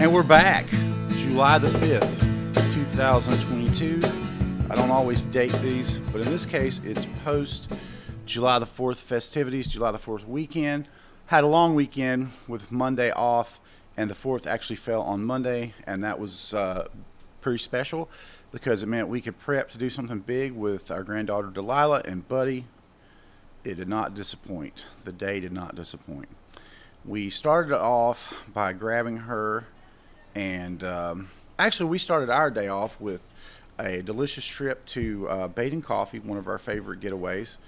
And we're back, July the 5th, 2022. I don't always date these, but in this case, it's post July the 4th festivities, July the 4th weekend. Had a long weekend with Monday off, and the 4th actually fell on Monday, and that was pretty special because it meant we could prep to do something big with our granddaughter Delilah, and buddy, it did not disappoint. The day did not disappoint. We started off by grabbing her, and actually we started our day off with a delicious trip to Baden Coffee, one of our favorite getaways.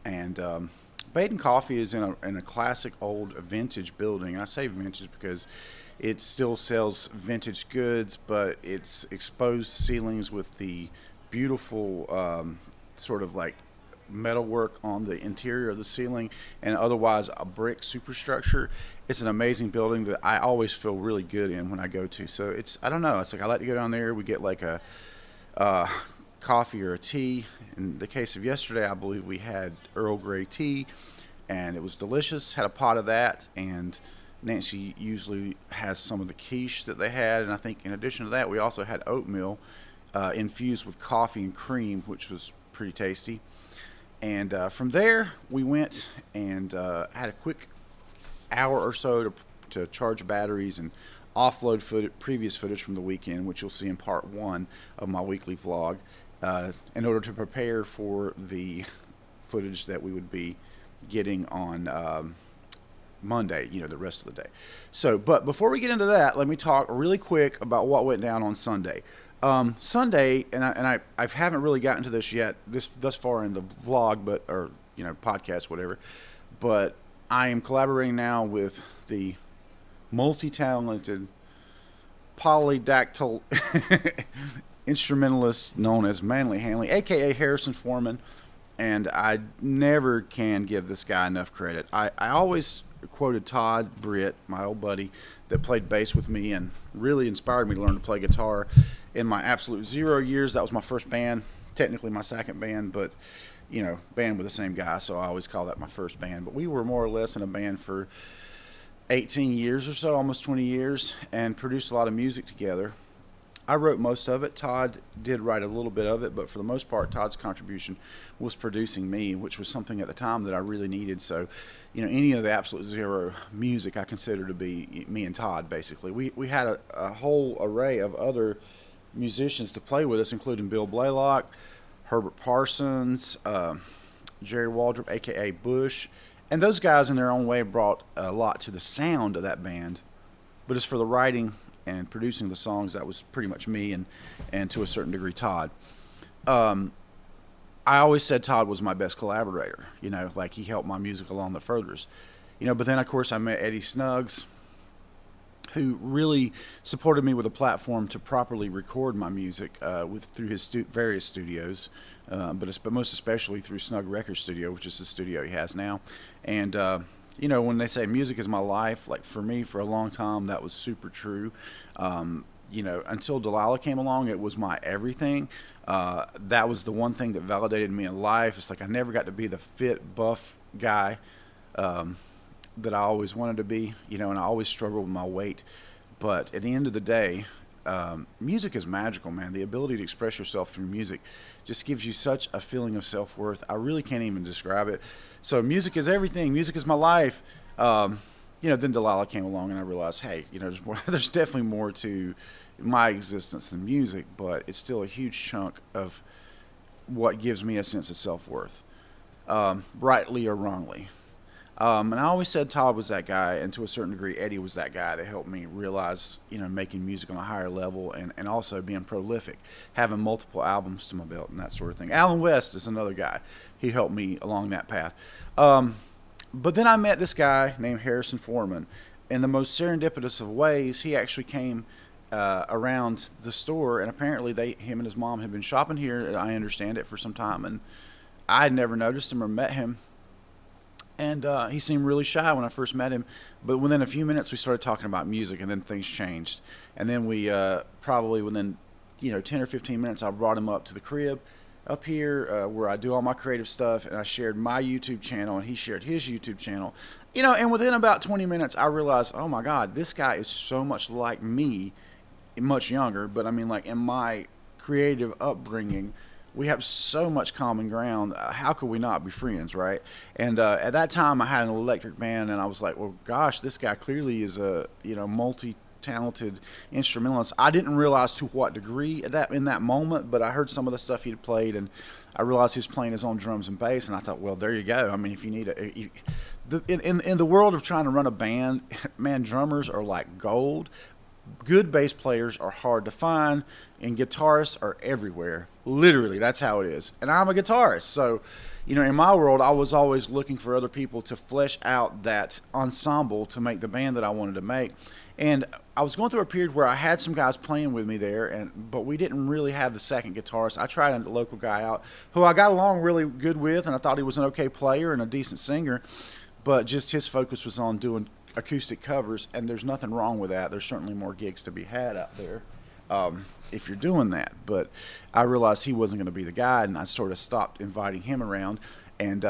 And Baden Coffee is in a classic old vintage building. And I say vintage because it still sells vintage goods, but it's exposed ceilings with the beautiful sort of like metalwork on the interior of the ceiling, and otherwise a brick superstructure. It's an amazing building that I always feel really good in when I go to. So I don't know, it's like I like to go down there. We get like a coffee or a tea. In the case of yesterday, I believe we had Earl Grey tea, and it was delicious. Had a pot of that, and Nancy usually has some of the quiche that they had, and I think in addition to that, we also had oatmeal infused with coffee and cream, which was pretty tasty. And from there, we went and had a quick hour or so to charge batteries and offload previous footage from the weekend, which you'll see in part 1 of my weekly vlog, in order to prepare for the footage that we would be getting on Monday, the rest of the day. So, but before we get into that, let me talk really quick about what went down on Sunday. Sunday, and I haven't really gotten to this yet, thus far in the vlog, or podcast, whatever. But I am collaborating now with the multi-talented, polydactyl instrumentalist known as Manly Hanley, aka Harrison Foreman, and I never can give this guy enough credit. I always quoted Todd Britt, my old buddy that played bass with me and really inspired me to learn to play guitar in my absolute zero years. That was my first band, technically my second band, but band with the same guy, so I always call that my first band. But we were more or less in a band for 18 years or so, almost 20 years, and produced a lot of music together. I wrote most of it. Todd did write a little bit of it, but for the most part, Todd's contribution was producing me, which was something at the time that I really needed. So, any of the Absolute Zero music I consider to be me and Todd, basically. We had a whole array of other musicians to play with us, including Bill Blaylock, Herbert Parsons, Jerry Waldrop, a.k.a. Bush. And those guys in their own way brought a lot to the sound of that band. But as for the writing and producing the songs, that was pretty much me and to a certain degree Todd. I always said Todd was my best collaborator, like he helped my music along the furthest. But then of course I met Eddie Snuggs, who really supported me with a platform to properly record my music through his various studios, but most especially through Snug Record Studio, which is the studio he has now. And when they say music is my life, like for me, for a long time, that was super true. Until Delilah came along, it was my everything. That was the one thing that validated me in life. It's like I never got to be the fit, buff guy that I always wanted to be, and I always struggled with my weight. But at the end of the day, music is magical, man. The ability to express yourself through music just gives you such a feeling of self-worth. I really can't even describe it. So music is everything. Music is my life. Then Delilah came along, and I realized, hey, there's definitely more to my existence than music, but it's still a huge chunk of what gives me a sense of self-worth, rightly or wrongly. And I always said Todd was that guy, and to a certain degree, Eddie was that guy that helped me realize, making music on a higher level and also being prolific, having multiple albums to my belt and that sort of thing. Alan West is another guy. He helped me along that path. But then I met this guy named Harrison Foreman. In the most serendipitous of ways, he actually came around the store, and apparently him and his mom had been shopping here, I understand it, for some time, and I had never noticed him or met him. And he seemed really shy when I first met him. But within a few minutes, we started talking about music, and then things changed. And then we probably within 10 or 15 minutes, I brought him up to the crib. up here where I do all my creative stuff, and I shared my YouTube channel, and he shared his YouTube channel. And within about 20 minutes, I realized, oh my God, this guy is so much like me, much younger, but I mean, like in my creative upbringing, we have so much common ground. How could we not be friends, right? And at that time, I had an electric band, and I was like, well, gosh, this guy clearly is a multi-talented instrumentalist. I didn't realize to what degree in that moment, but I heard some of the stuff he'd played, and I realized he was playing his own drums and bass, and I thought, well, there you go. I mean, if you need in the world of trying to run a band, man, drummers are like gold. Good bass players are hard to find, and guitarists are everywhere. Literally, that's how it is. And I'm a guitarist, so in my world, I was always looking for other people to flesh out that ensemble to make the band that I wanted to make. And I was going through a period where I had some guys playing with me there, but we didn't really have the second guitarist. I tried a local guy out who I got along really good with, and I thought he was an okay player and a decent singer, but just his focus was on doing acoustic covers, and there's nothing wrong with that. There's certainly more gigs to be had out there if you're doing that. But I realized he wasn't going to be the guy, and I sort of stopped inviting him around. And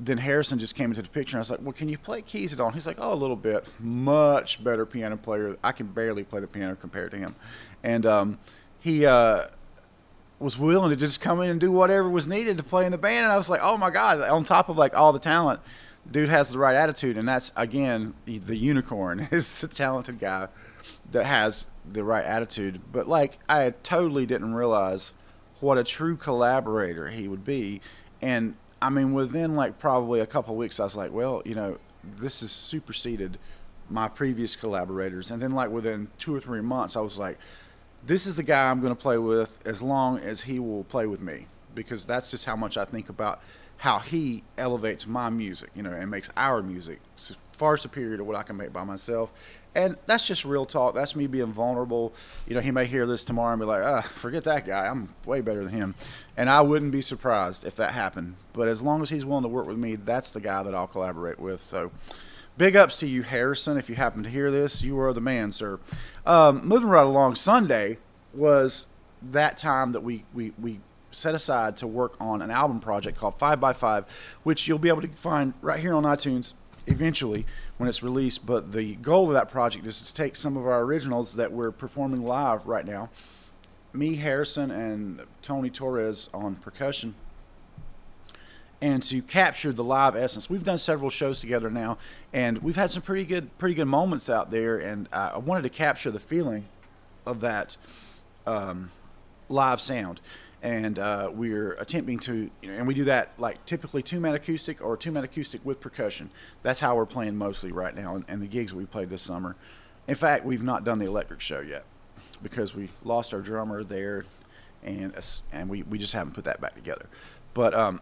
then Harrison just came into the picture, and I was like, well, can you play keys at all? And he's like, oh, a little bit. Much better piano player. I can barely play the piano compared to him. And he was willing to just come in and do whatever was needed to play in the band. And I was like, oh, my God, on top of like all the talent, dude has the right attitude. And that's, again, the unicorn is the talented guy that has the right attitude. But like, I totally didn't realize what a true collaborator he would be. And I mean, within like probably a couple of weeks, I was like, well, this has superseded my previous collaborators. And then like within 2 or 3 months, I was like, this is the guy I'm going to play with as long as he will play with me, because that's just how much I think about how he elevates my music, and makes our music far superior to what I can make by myself. And that's just real talk. That's me being vulnerable. He may hear this tomorrow and be like, forget that guy. I'm way better than him. And I wouldn't be surprised if that happened. But as long as he's willing to work with me, that's the guy that I'll collaborate with. So big ups to you, Harrison. If you happen to hear this, you are the man, sir. Moving right along, Sunday was that time that we set aside to work on an album project called 5x5, which you'll be able to find right here on iTunes eventually when it's released. But the goal of that project is to take some of our originals that we're performing live right now, me, Harrison, and Tony Torres on percussion, and to capture the live essence. We've done several shows together now, and we've had some pretty good moments out there, and I wanted to capture the feeling of that live sound. And we're attempting to, and we do that like typically 2-man acoustic or 2-man acoustic with percussion. That's how we're playing mostly right now, and the gigs we played this summer. In fact, we've not done the electric show yet because we lost our drummer there, and we just haven't put that back together. But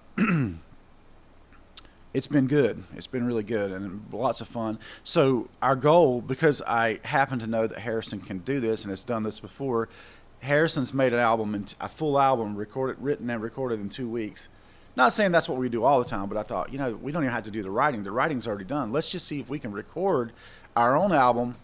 it's been good. It's been really good and lots of fun. So our goal, because I happen to know that Harrison can do this and has done this before, Harrison's made an album, a full album, written and recorded in 2 weeks. Not saying that's what we do all the time, but I thought, we don't even have to do the writing. The writing's already done. Let's just see if we can record our own album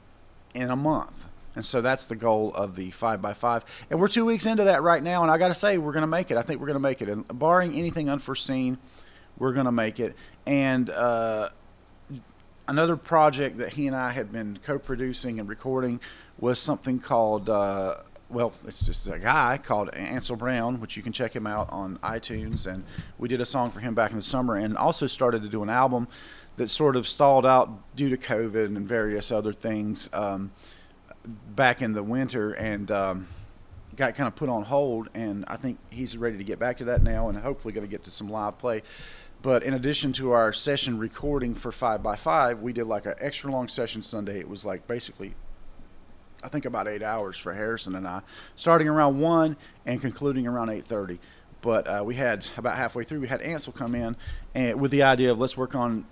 in a month. And so that's the goal of the 5x5. And we're 2 weeks into that right now, and I got to say, we're going to make it. I think we're going to make it. And barring anything unforeseen, we're going to make it. And another project that he and I had been co-producing and recording was something called... it's just a guy called Ansel Brown, which you can check him out on iTunes. And we did a song for him back in the summer, and also started to do an album that sort of stalled out due to COVID and various other things back in the winter, and got kind of put on hold. And I think he's ready to get back to that now, and hopefully going to get to some live play. But in addition to our session recording for 5x5, we did like an extra long session Sunday. It was like basically, I think, about 8 hours for Harrison and I, starting around 1 and concluding around 8:30. But we had about halfway through, we had Ansel come in, and with the idea of let's work on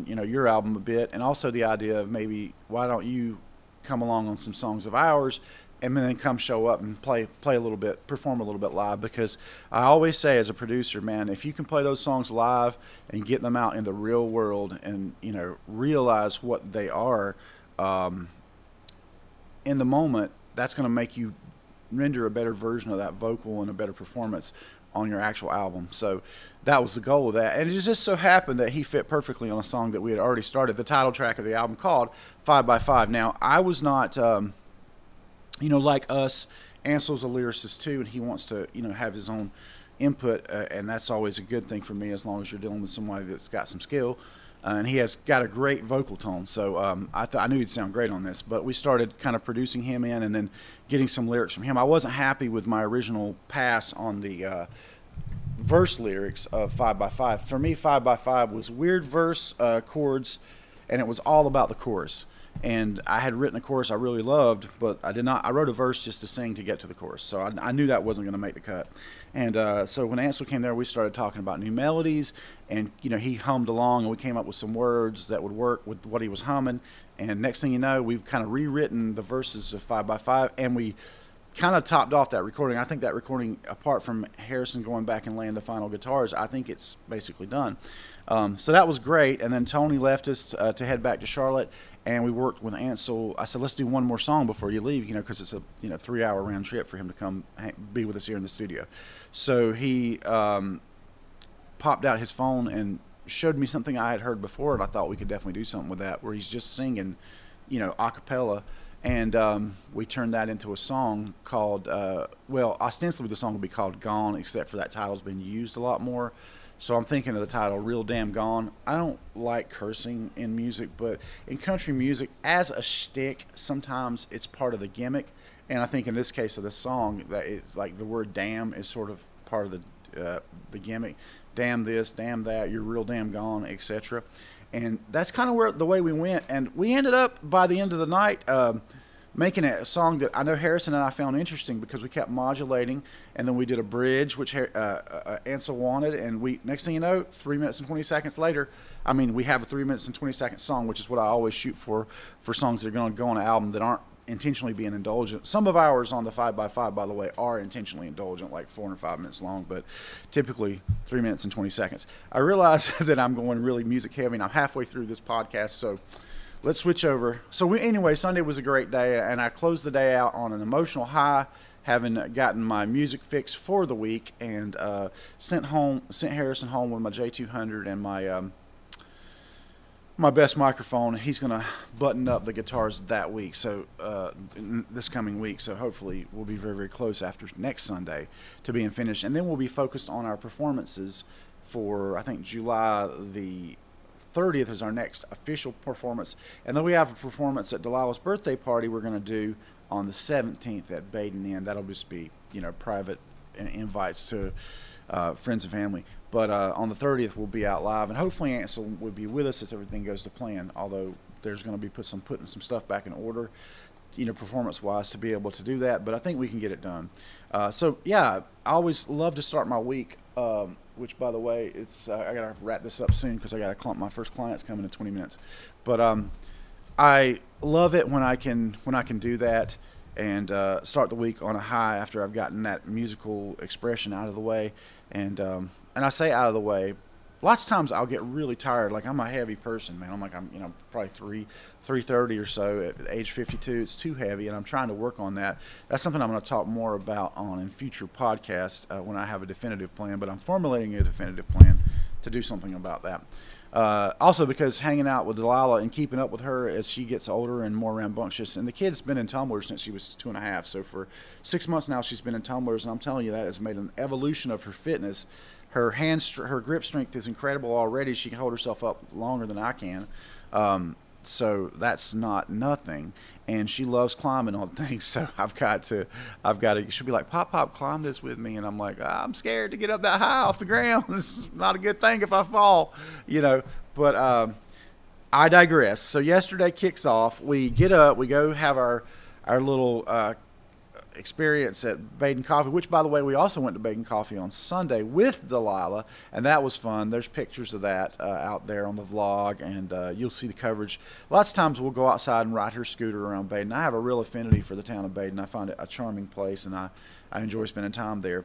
your album a bit, and also the idea of maybe why don't you come along on some songs of ours, and then come show up and play a little bit, perform a little bit live. Because I always say, as a producer, man, if you can play those songs live and get them out in the real world, and realize what they are in the moment, that's going to make you render a better version of that vocal and a better performance on your actual album. So that was the goal of that. And it just so happened that he fit perfectly on a song that we had already started, the title track of the album called 5x5. Now, I was not, like us, Ansel's a lyricist too, and he wants to, have his own input, and that's always a good thing for me as long as you're dealing with somebody that's got some skill. And he has got a great vocal tone, so I knew he'd sound great on this. But we started kind of producing him in and then getting some lyrics from him. I wasn't happy with my original pass on the verse lyrics of 5x5. For me, 5x5 was weird verse chords, and it was all about the chorus. And I had written a chorus I really loved, but I did not. I wrote a verse just to sing to get to the chorus, so I knew that wasn't going to make the cut. And so when Ansel came there, we started talking about new melodies, and he hummed along, and we came up with some words that would work with what he was humming. And next thing you know, we've kind of rewritten the verses of 5x5, and we kind of topped off that recording. I think that recording, apart from Harrison going back and laying the final guitars, I think it's basically done. So that was great. And then Tony left us to head back to Charlotte, and we worked with Ansel. I said, let's do one more song before you leave, because it's a 3-hour round trip for him to come be with us here in the studio. So he popped out his phone and showed me something I had heard before, and I thought we could definitely do something with that, where he's just singing, a cappella. And we turned that into a song called, ostensibly the song would be called Gone, except for that title's been used a lot more. So I'm thinking of the title, Real Damn Gone. I don't like cursing in music, but in country music, as a shtick, sometimes it's part of the gimmick. And I think in this case of the song, that it's like the word damn is sort of part of the gimmick. Damn this, damn that, you're real damn gone, etc. And that's kind of the way we went. And we ended up, by the end of the night, making a song that I know Harrison and I found interesting, because we kept modulating, and then we did a bridge, which Ansel wanted, and next thing you know, 3 minutes and 20 seconds later, we have a 3 minutes and 20 second song, which is what I always shoot for songs that are going to go on an album that aren't intentionally being indulgent. Some of ours on the 5x5, by the way, are intentionally indulgent, like 4 or 5 minutes long, but typically 3 minutes and 20 seconds. I realize that I'm going really music heavy, and I'm halfway through this podcast, so let's switch over. So anyway, Sunday was a great day, and I closed the day out on an emotional high, having gotten my music fix for the week, and sent Harrison home with my J200 and my best microphone. He's going to button up the guitars that week, so this coming week. So hopefully we'll be very, very close after next Sunday to being finished, and then we'll be focused on our performances for, I think, July the 30th is our next official performance, and then we have a performance at Delilah's birthday party we're going to do on the 17th at Baden Inn. That'll just be private invites to friends and family, but on the 30th we'll be out live, and hopefully Ansel will be with us as everything goes to plan, although there's going to be putting some stuff back in order, performance wise, to be able to do that, but I think we can get it done. So yeah, I always love to start my week, which, by the way, it's I gotta wrap this up soon because I got my first client's coming in 20 minutes. But I love it when I can do that and start the week on a high after I've gotten that musical expression out of the way. And I say out of the way, lots of times I'll get really tired. Like, I'm a heavy person, man. I'm probably 330 or so at age 52. It's too heavy, and I'm trying to work on that. That's something I'm going to talk more about in future podcasts when I have a definitive plan. But I'm formulating a definitive plan to do something about that. Also, because hanging out with Delilah and keeping up with her as she gets older and more rambunctious, and the kid's been in tumblers since she was 2.5. So for 6 months now, she's been in tumblers, and I'm telling you, that has made an evolution of her fitness. Her her grip strength is incredible already. She can hold herself up longer than I can. So that's not nothing. And she loves climbing on things. So I've got to, she'll be like, Pop, climb this with me. And I'm like, I'm scared to get up that high off the ground. This is not a good thing if I fall, But I digress. So yesterday kicks off. We get up, we go have our little experience at Baden Coffee, which, by the way, we also went to Baden Coffee on Sunday with Delilah, and that was fun. There's pictures of that out there on the vlog, and you'll see the coverage. Lots of times we'll go outside and ride her scooter around Baden. I have a real affinity for the town of Baden. I find it a charming place, and I enjoy spending time there.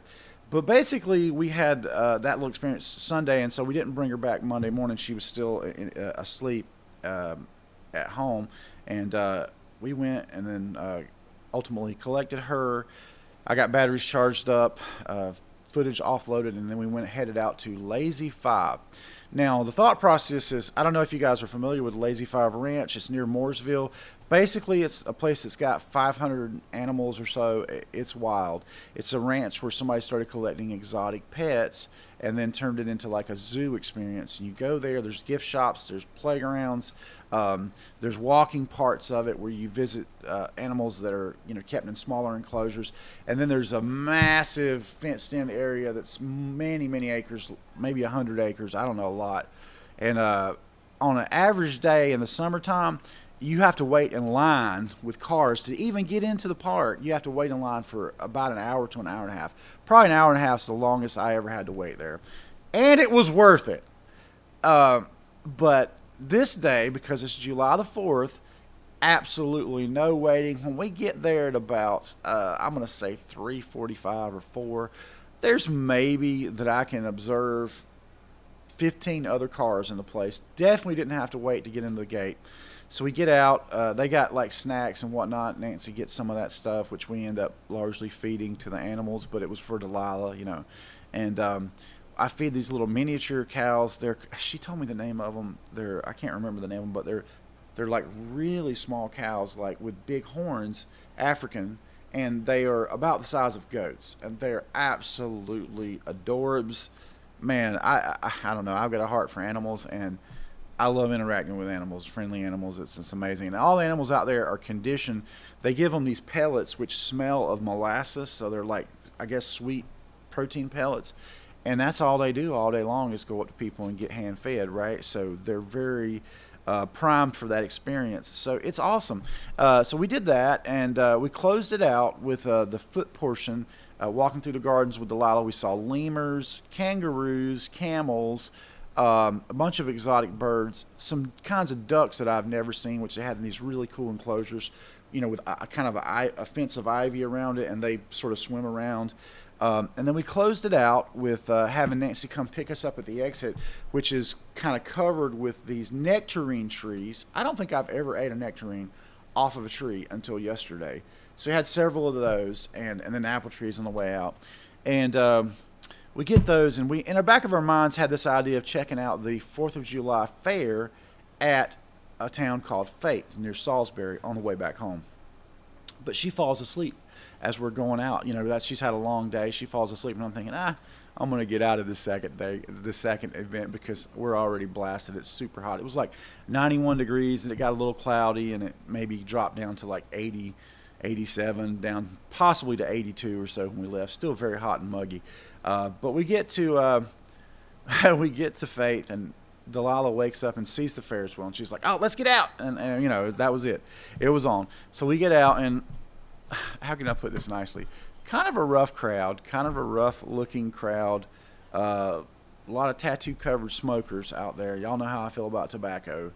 But basically, we had that little experience Sunday, and so we didn't bring her back Monday morning. She was still asleep at home, and we went and then ultimately collected her. I got batteries charged up footage offloaded, and then we headed out to Lazy 5. Now, the thought process is, I don't know if you guys are familiar with Lazy 5 Ranch. It's near Mooresville. Basically, it's a place that's got 500 animals or so. It's wild. It's a ranch where somebody started collecting exotic pets and then turned it into like a zoo experience. And you go there, there's gift shops, there's playgrounds, there's walking parts of it where you visit animals that are, kept in smaller enclosures. And then there's a massive fenced-in area that's many, many acres, maybe 100 acres. I don't know, a lot. And on an average day in the summertime, you have to wait in line with cars to even get into the park. You have to wait in line for about an hour to an hour and a half. Probably an hour and a half is the longest I ever had to wait there. And it was worth it. But this day, because it's July the 4th, absolutely no waiting. When we get there at about, I'm going to say 3:45 or 4, there's maybe that I can observe 15 other cars in the place. Definitely didn't have to wait to get into the gate. So we get out. They got like snacks and whatnot. Nancy gets some of that stuff, which we end up largely feeding to the animals, but it was for Delilah, And I feed these little miniature cows. She told me the name of them. I can't remember the name of them, but they're like really small cows, like with big horns, African, and they are about the size of goats, and they're absolutely adorbs. Man, I don't know. I've got a heart for animals, and I love interacting with animals, friendly animals. It's amazing. And all the animals out there are conditioned. They give them these pellets which smell of molasses, so they're like, I guess, sweet protein pellets. And that's all they do all day long is go up to people and get hand-fed, right? So they're very primed for that experience. So it's awesome. So we did that, and we closed it out with the foot portion. Walking through the gardens with Delilah, we saw lemurs, kangaroos, camels, a bunch of exotic birds, some kinds of ducks that I've never seen, which they had in these really cool enclosures, with a kind of a fence of ivy around it, and they sort of swim around. And then we closed it out with having Nancy come pick us up at the exit, which is kind of covered with these nectarine trees. I don't think I've ever ate a nectarine off of a tree until yesterday. So we had several of those, and then apple trees on the way out. And we get those, and we, in the back of our minds, had this idea of checking out the 4th of July fair at a town called Faith near Salisbury on the way back home. But she falls asleep as we're going out. She's had a long day. She falls asleep, and I'm thinking, I'm going to get out of this second event because we're already blasted. It's super hot. It was like 91 degrees, and it got a little cloudy, and it maybe dropped down to like 80, 87, down possibly to 82 or so when we left. Still very hot and muggy. But we get to Faith, and Delilah wakes up and sees the Ferris wheel, and she's like, "Oh, let's get out!" And that was it. It was on. So we get out, and how can I put this nicely? Kind of a rough crowd, kind of a rough-looking crowd. A lot of tattoo-covered smokers out there. Y'all know how I feel about tobacco.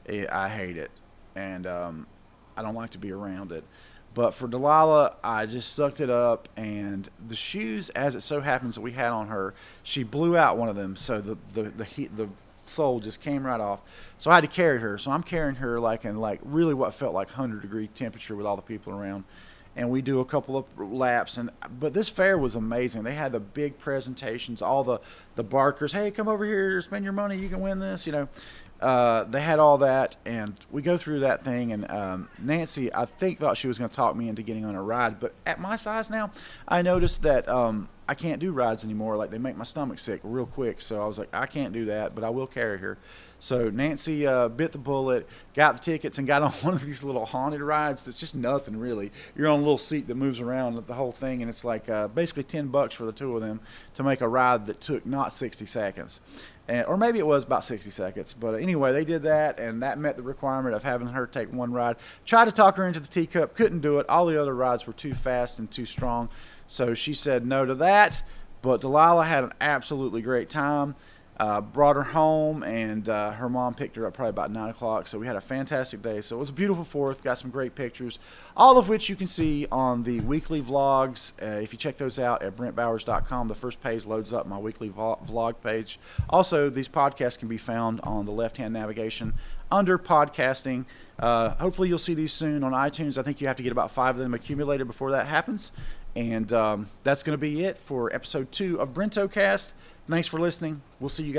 I hate it, and I don't like to be around it. But for Delilah, I just sucked it up, and the shoes, as it so happens that we had on her, she blew out one of them, so the sole just came right off. So I had to carry her. So I'm carrying her like in really what felt like 100-degree temperature with all the people around. And we do a couple of laps, but this fair was amazing. They had the big presentations, all the barkers. Hey, come over here, spend your money, you can win this. They had all that, and we go through that thing. And Nancy, I think, thought she was going to talk me into getting on a ride, but at my size now, I noticed that I can't do rides anymore. Like, they make my stomach sick real quick. So I was like, I can't do that, but I will carry her. So Nancy bit the bullet, got the tickets, and got on one of these little haunted rides that's just nothing, really. You're on a little seat that moves around the whole thing, and it's like basically $10 for the two of them to make a ride that took not 60 seconds. Or maybe it was about 60 seconds. But anyway, they did that, and that met the requirement of having her take one ride. Tried to talk her into the teacup, couldn't do it. All the other rides were too fast and too strong. So she said no to that. But Delilah had an absolutely great time. Brought her home, and her mom picked her up probably about 9 o'clock. So we had a fantastic day. So it was a beautiful 4th. Got some great pictures, all of which you can see on the weekly vlogs. If you check those out at brentbowers.com, the first page loads up my weekly vlog page. Also, these podcasts can be found on the left-hand navigation under podcasting. Hopefully you'll see these soon on iTunes. I think you have to get about 5 of them accumulated before that happens. And that's going to be it for episode 2 of Brentocast. Thanks for listening. We'll see you guys.